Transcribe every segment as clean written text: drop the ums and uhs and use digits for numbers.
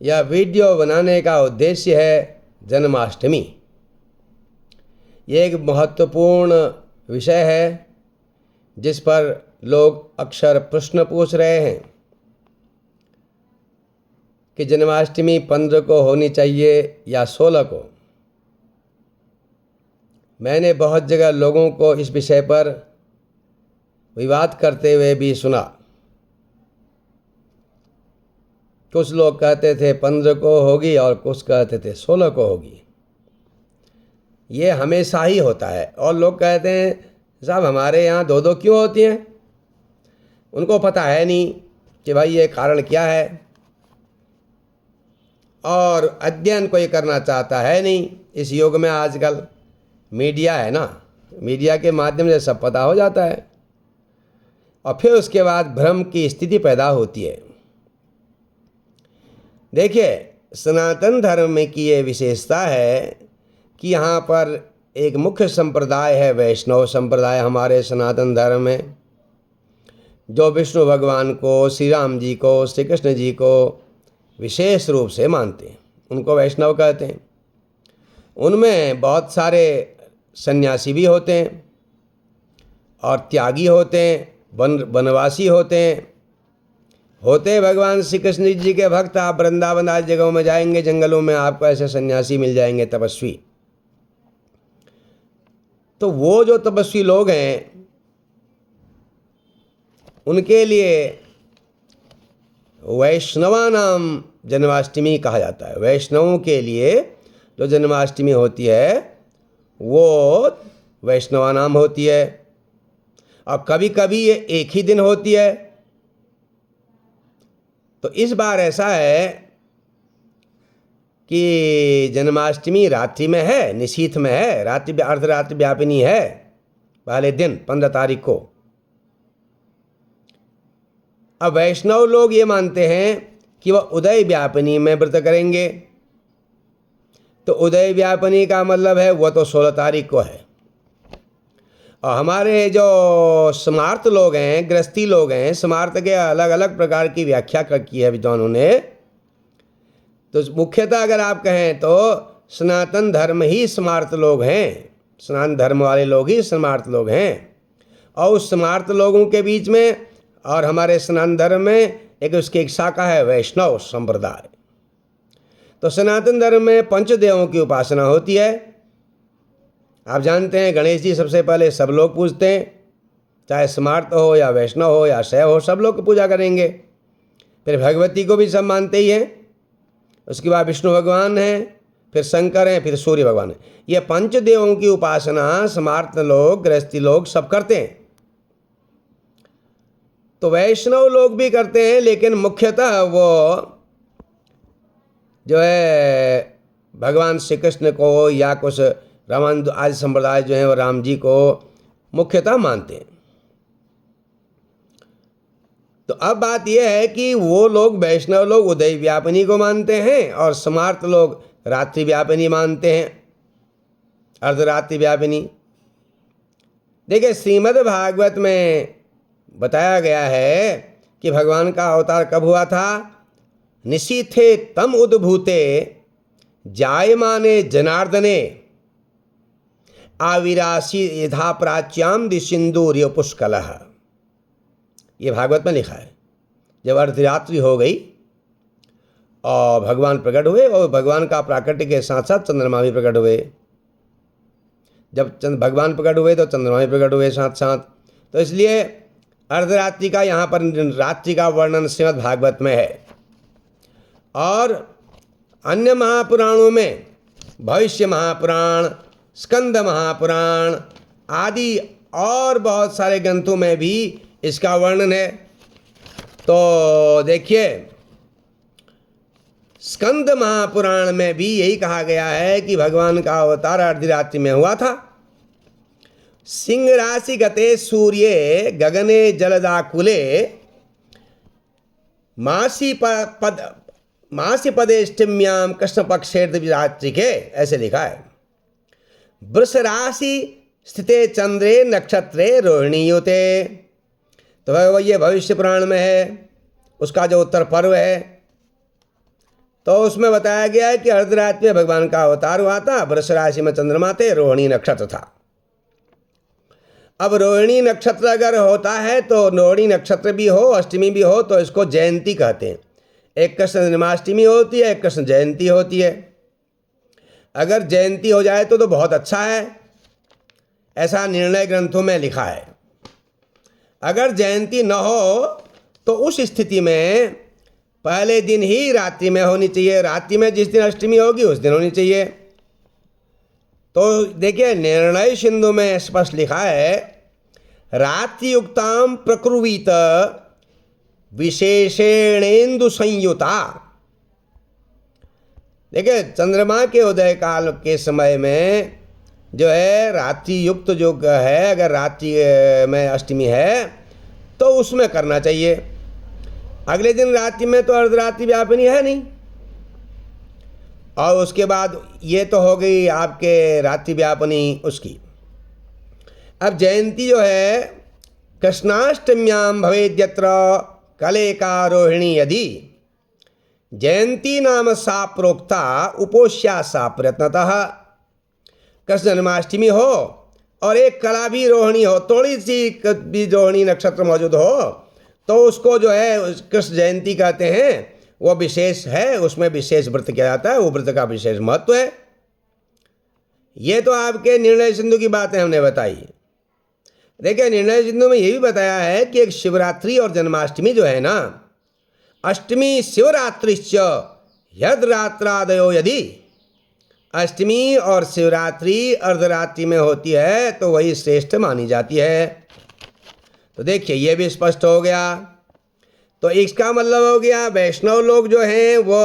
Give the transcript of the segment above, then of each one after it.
यह वीडियो बनाने का उद्देश्य है जन्माष्टमी। ये एक महत्वपूर्ण विषय है जिस पर लोग अक्सर प्रश्न पूछ रहे हैं कि जन्माष्टमी 15 को होनी चाहिए या 16 को। मैंने बहुत जगह लोगों को इस विषय पर विवाद करते हुए भी सुना। कुछ लोग कहते थे 15 को होगी और कुछ कहते थे 16 को होगी। ये हमेशा ही होता है। और लोग कहते हैं साहब हमारे यहाँ दो दो क्यों होती हैं। उनको पता है नहीं कि भाई ये कारण क्या है, और अध्ययन कोई करना चाहता है नहीं। इस युग में आजकल मीडिया है ना, मीडिया के माध्यम से सब पता हो जाता है और फिर उसके बाद भ्रम की स्थिति पैदा होती है। देखिए, सनातन धर्म की ये विशेषता है कि यहाँ पर एक मुख्य संप्रदाय है वैष्णव संप्रदाय हमारे सनातन धर्म में, जो विष्णु भगवान को, श्री राम जी को, श्री कृष्ण जी को विशेष रूप से मानते हैं। उनको वैष्णव कहते हैं। उनमें बहुत सारे सन्यासी भी होते हैं और त्यागी होते हैं, वनवासी होते हैं भगवान श्री कृष्ण जी के भक्त। आप वृंदावन आदि जगहों में जाएंगे, जंगलों में आपको ऐसे सन्यासी मिल जाएंगे, तपस्वी। तो वो जो तपस्वी लोग हैं उनके लिए वैष्णवा नाम जन्माष्टमी कहा जाता है। वैष्णवों के लिए जो जन्माष्टमी होती है वो वैष्णवा नाम होती है। और कभी कभी ये एक ही दिन होती है। तो इस बार ऐसा है कि जन्माष्टमी रात्रि में है, निशीथ में है, रात्रि अर्धरात्रि व्यापिनी है, पहले दिन 15 तारीख को। अब वैष्णव लोग ये मानते हैं कि वह उदय व्यापिनी में व्रत करेंगे। तो उदय व्यापिनी का मतलब है वह तो 16 तारीख को है। और हमारे जो स्मार्त लोग हैं, गृहस्थी लोग हैं, स्मार्त के अलग अलग प्रकार की व्याख्या की है विद्वानों ने। तो मुख्यतः अगर आप कहें तो सनातन धर्म ही स्मार्त लोग हैं, सनातन धर्म वाले लोग ही स्मार्त लोग हैं। और उस स्मार्त लोगों के बीच में और हमारे सनातन धर्म में उसकी एक शाखा है वैष्णव संप्रदाय। तो सनातन धर्म में पंचदेवों की उपासना होती है। आप जानते हैं गणेश जी सबसे पहले सब लोग पूजते हैं, चाहे स्मार्त हो या वैष्णव हो या शैव हो, सब लोग पूजा करेंगे। फिर भगवती को भी सब मानते ही हैं। उसके बाद विष्णु भगवान हैं, फिर शंकर हैं, फिर सूर्य भगवान हैं। ये पंचदेवों की उपासना स्मार्त लोग, गृहस्थी लोग सब करते हैं। तो वैष्णव लोग भी करते हैं, लेकिन मुख्यतः वो जो है भगवान श्री कृष्ण को या कुछ रामायण आदि संप्रदाय जो है वो राम जी को मुख्यतः मानते हैं। तो अब बात यह है कि वो लोग वैष्णव लोग उदय व्यापिनी को मानते हैं और स्मार्त लोग रात्रि व्यापिनी मानते हैं, अर्धरात्रि व्यापिनी। देखिए, श्रीमद् भागवत में बताया गया है कि भगवान का अवतार कब हुआ था। निशीथे तम उद्भूते जायमाने जनार्दने आविरासी यथा प्राच्याम दिसिंदूर्य पुष्कलः। ये भागवत में लिखा है। जब अर्धरात्रि हो गई और भगवान प्रकट हुए, और भगवान का प्राकट्य के साथ साथ चंद्रमा भी प्रकट हुए। जब भगवान प्रकट हुए तो चंद्रमा भी प्रकट हुए साथ साथ। तो इसलिए अर्धरात्रि का यहाँ पर रात्रि का वर्णन श्रीमद् भागवत में है। और अन्य महापुराणों में भविष्य महापुराण, स्कंद महापुराण आदि और बहुत सारे ग्रंथों में भी इसका वर्णन है। तो देखिए, स्कंद महापुराण में भी यही कहा गया है कि भगवान का अवतार अर्धरात्रि में हुआ था। सिंह राशि गते सूर्ये गगने जलदाकुले मासी पदेष्टिम्याम कृष्ण पक्षेर्द्विरात्रि के, ऐसे लिखा है। वृष राशि स्थिते चंद्रे नक्षत्रे रोहिणी युते। तो ये भविष्य पुराण में है, उसका जो उत्तर पर्व है। तो उसमें बताया गया है कि अर्धरात्रि में भगवान का अवतार हुआ था, वृष राशि में चंद्रमा थे, रोहिणी नक्षत्र था। अब रोहिणी नक्षत्र अगर होता है तो रोहिणी नक्षत्र भी हो, अष्टमी भी हो, तो इसको जयंती कहते हैं। एक कृष्ण जन्माष्टमी होती है, एक कृष्ण जयंती होती है। अगर जयंती हो जाए तो बहुत अच्छा है, ऐसा निर्णय ग्रंथों में लिखा है। अगर जयंती न हो तो उस स्थिति में पहले दिन ही रात्रि में होनी चाहिए, रात्रि में जिस दिन अष्टमी होगी उस दिन होनी चाहिए। तो देखिए, निर्णय सिंधु में स्पष्ट लिखा है, रात्रियुक्ताम प्रकुर्वीत विशेषणेन्दु संयुता। देखिए, चंद्रमा के उदय काल के समय में जो है रात्रि युक्त जो है, अगर रात्रि में अष्टमी है तो उसमें करना चाहिए। अगले दिन रात्रि में तो अर्धरात्रि व्यापिनी है नहीं, और उसके बाद ये तो हो गई आपके रात्रि व्यापिनी उसकी। अब जयंती जो है, कृष्णाष्टम्याम भवेद्यत्र कलेका रोहिणी यदि जयंती नाम सा प्रोक्ता उपोष्या सा प्रयत्नतः। कृष्ण जन्माष्टमी हो और एक कला भी रोहिणी हो, थोड़ी सी भी रोहिणी नक्षत्र मौजूद हो, तो उसको जो है कृष्ण जयंती कहते हैं। वो विशेष है, उसमें विशेष व्रत किया जाता है, वो व्रत का विशेष महत्व है। ये तो आपके निर्णय सिंधु की बातें हमने बताई। देखिए, निर्णय सिंधु में ये भी बताया है कि एक शिवरात्रि और जन्माष्टमी जो है ना, अष्टमी शिवरात्रिश्च यद्रात्रादयो यदि, अष्टमी और शिवरात्रि अर्धरात्रि में होती है तो वही श्रेष्ठ मानी जाती है। तो देखिए, ये भी स्पष्ट हो गया। तो इसका मतलब हो गया, वैष्णव लोग जो हैं वो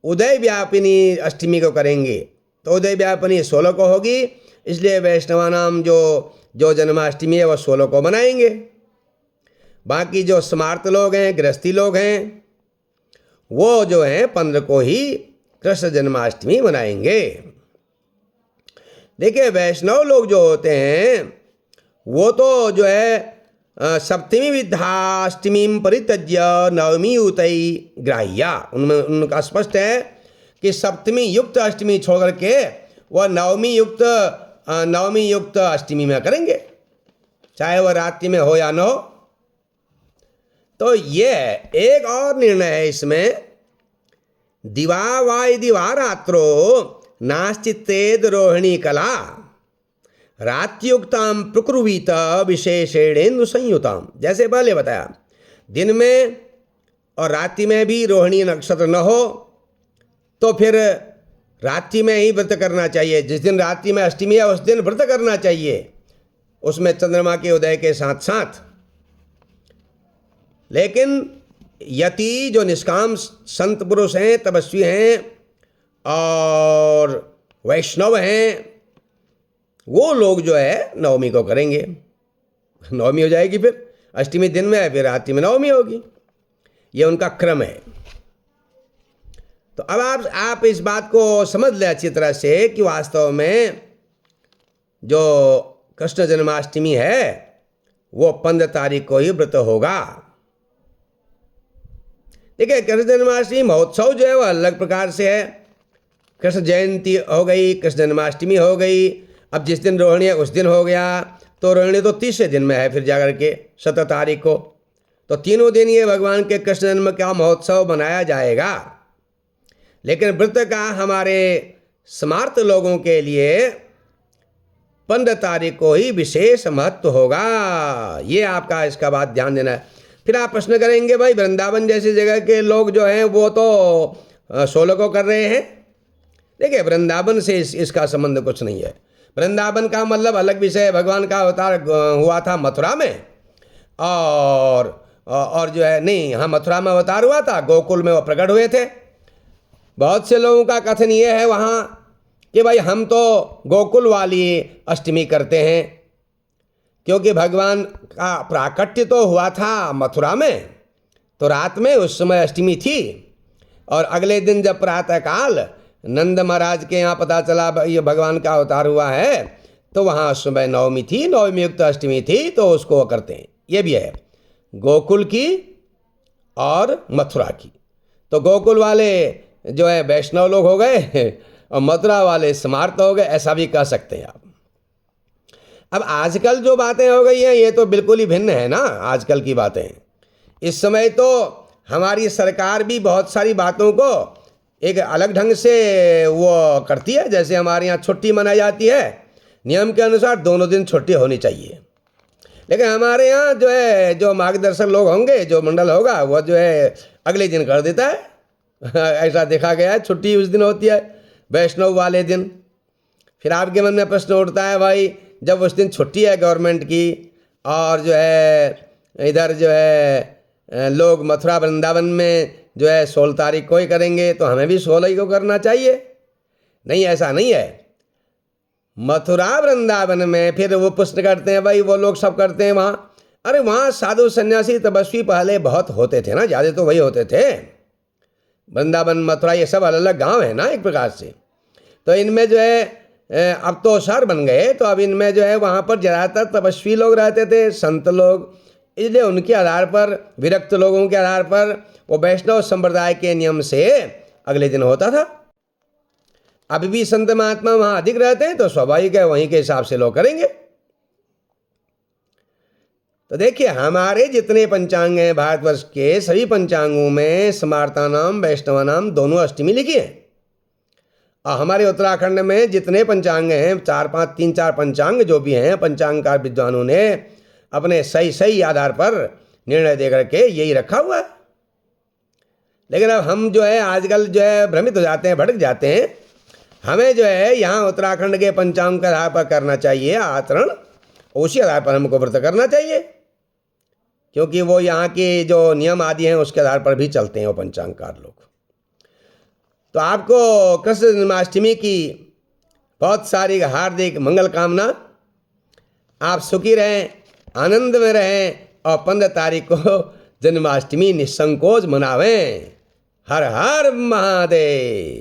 उदय व्यापिनी अष्टमी को करेंगे, तो उदय व्यापिनी 16 को होगी, इसलिए वैष्णवानाम जो जन्माष्टमी है वो 16 को मनाएंगे। बाकी जो स्मार्त लोग हैं, गृहस्थी लोग हैं, वो जो हैं 15 को ही कृष्ण जन्माष्टमी मनाएंगे। देखिए, वैष्णव लोग जो होते हैं वो तो जो है सप्तमी विद्याष्टमी परित्यज्य नवमी युतई ग्राह्या, उनमें उनका स्पष्ट है कि सप्तमी युक्त अष्टमी छोड़ करके वह नवमी युक्त अष्टमी में करेंगे, चाहे वह रात्रि में हो या न हो। तो ये एक और निर्णय है इसमें, दिवा वा यदि वा रात्रो नास्तित्वेद रोहिणी कला रात्युक्ताम प्रकुर्वीत विशेषेणेन्दु संयुताम। जैसे पहले बताया, दिन में और रात्रि में भी रोहिणी नक्षत्र न हो तो फिर रात्रि में ही व्रत करना चाहिए। जिस दिन रात्रि में अष्टमी है उस दिन व्रत करना चाहिए, उसमें चंद्रमा के उदय के साथ साथ। लेकिन यति जो निष्काम संत पुरुष हैं, तपस्वी हैं और वैष्णव हैं, वो लोग जो है नवमी को करेंगे। नवमी हो जाएगी, फिर अष्टमी दिन में है, फिर रात्रि में नवमी होगी, ये उनका क्रम है। तो अब आप इस बात को समझ लें अच्छी तरह से कि वास्तव में जो कृष्ण जन्माष्टमी है वो 15 तारीख को ही व्रत होगा। देखिए, कृष्ण जन्माष्टमी महोत्सव जो है वो अलग प्रकार से है। कृष्ण जयंती हो गई, कृष्ण जन्माष्टमी हो गई, अब जिस दिन रोहिणी है उस दिन हो गया, तो रोहिणी तो 30वें दिन में है फिर जाकर के 17 तारीख को। तो तीनों दिन ये भगवान के कृष्ण जन्म का महोत्सव मनाया जाएगा। लेकिन व्रत का हमारे स्मार्त लोगों के लिए 15 तारीख को ही विशेष महत्व होगा। ये आपका इसका बात ध्यान देना है। फिर आप प्रश्न करेंगे, भाई वृंदावन जैसी जगह के लोग जो हैं वो तो 16 को कर रहे हैं। देखिए, वृंदावन से इसका संबंध कुछ नहीं है। वृंदावन का मतलब अलग विषय है। भगवान का अवतार हुआ था मथुरा में, और जो है नहीं, हाँ, मथुरा में अवतार हुआ था, गोकुल में वो प्रकट हुए थे। बहुत से लोगों का कथन ये है वहाँ कि भाई हम तो गोकुल वाली अष्टमी करते हैं, क्योंकि भगवान का प्राकट्य तो हुआ था मथुरा में, तो रात में उस समय अष्टमी थी, और अगले दिन जब प्रातःकाल नंद महाराज के यहाँ पता चला ये भगवान का अवतार हुआ है, तो वहाँ उस समय नवमी थी, नवमी युक्त अष्टमी थी, तो उसको करते हैं। ये भी है गोकुल की और मथुरा की। तो गोकुल वाले जो है वैष्णव लोग हो गए और मथुरा वाले स्मार्त हो गए, ऐसा भी कह सकते हैं आप। अब आजकल जो बातें हो गई हैं ये तो बिल्कुल ही भिन्न है ना आजकल की बातें। इस समय तो हमारी सरकार भी बहुत सारी बातों को एक अलग ढंग से वो करती है। जैसे हमारे यहाँ छुट्टी मनाई जाती है, नियम के अनुसार दोनों दिन छुट्टी होनी चाहिए, लेकिन हमारे यहाँ जो है जो मार्गदर्शक लोग होंगे, जो मंडल होगा, वो जो है अगले दिन कर देता है। ऐसा देखा गया है, छुट्टी उस दिन होती है वैष्णव वाले दिन। फिर आपके मन में प्रश्न उठता है, भाई जब उस दिन छुट्टी है गवर्नमेंट की और जो है इधर जो है लोग मथुरा वृंदावन में जो है 16 तारीख को ही करेंगे, तो हमें भी 16 ही को करना चाहिए। नहीं, ऐसा नहीं है। मथुरा वृंदावन में फिर वो प्रश्न करते हैं, भाई वो लोग सब करते हैं वहाँ। अरे वहाँ साधु सन्यासी तपस्वी पहले बहुत होते थे ना, ज़्यादा तो वही होते थे। वृंदावन मथुरा ये सब अलग अलग गांव है ना एक प्रकार से। तो इनमें जो है अब तो शहर बन गए, तो अब इनमें जो है वहाँ पर ज़्यादातर तपस्वी लोग रहते थे, संत लोग। इसलिए उनके आधार पर, विरक्त लोगों के आधार पर वो वैष्णव संप्रदाय के नियम से अगले दिन होता था। अभी भी संत महात्मा वहाँ अधिक रहते हैं, तो स्वाभाविक है वहीं के हिसाब से लोग करेंगे। तो देखिए, हमारे जितने पंचांग हैं भारतवर्ष के, सभी पंचांगों में स्मार्ता नाम वैष्णव नाम दोनों अष्टमी लिखी है। और हमारे उत्तराखंड में जितने पंचांग हैं, 3-4 पंचांग जो भी हैं, पंचांगकार विद्वानों ने अपने सही आधार पर निर्णय दे करके यही रखा हुआ है। लेकिन अब हम जो है आजकल जो है भ्रमित हो जाते हैं, भटक जाते हैं। हमें जो है यहाँ उत्तराखंड के पंचांग के आधार पर करना चाहिए आचरण, उसी आधार पर हमको व्रत करना चाहिए, क्योंकि वो यहाँ के जो नियम आदि हैं उसके आधार पर भी चलते हैं वो पंचांगकार लोग। तो आपको कृष्ण जन्माष्टमी की बहुत सारी हार्दिक मंगल कामना। आप सुखी रहें, आनंद में रहें और 15 तारीख को जन्माष्टमी निसंकोच मनावें। हर हर महादेव।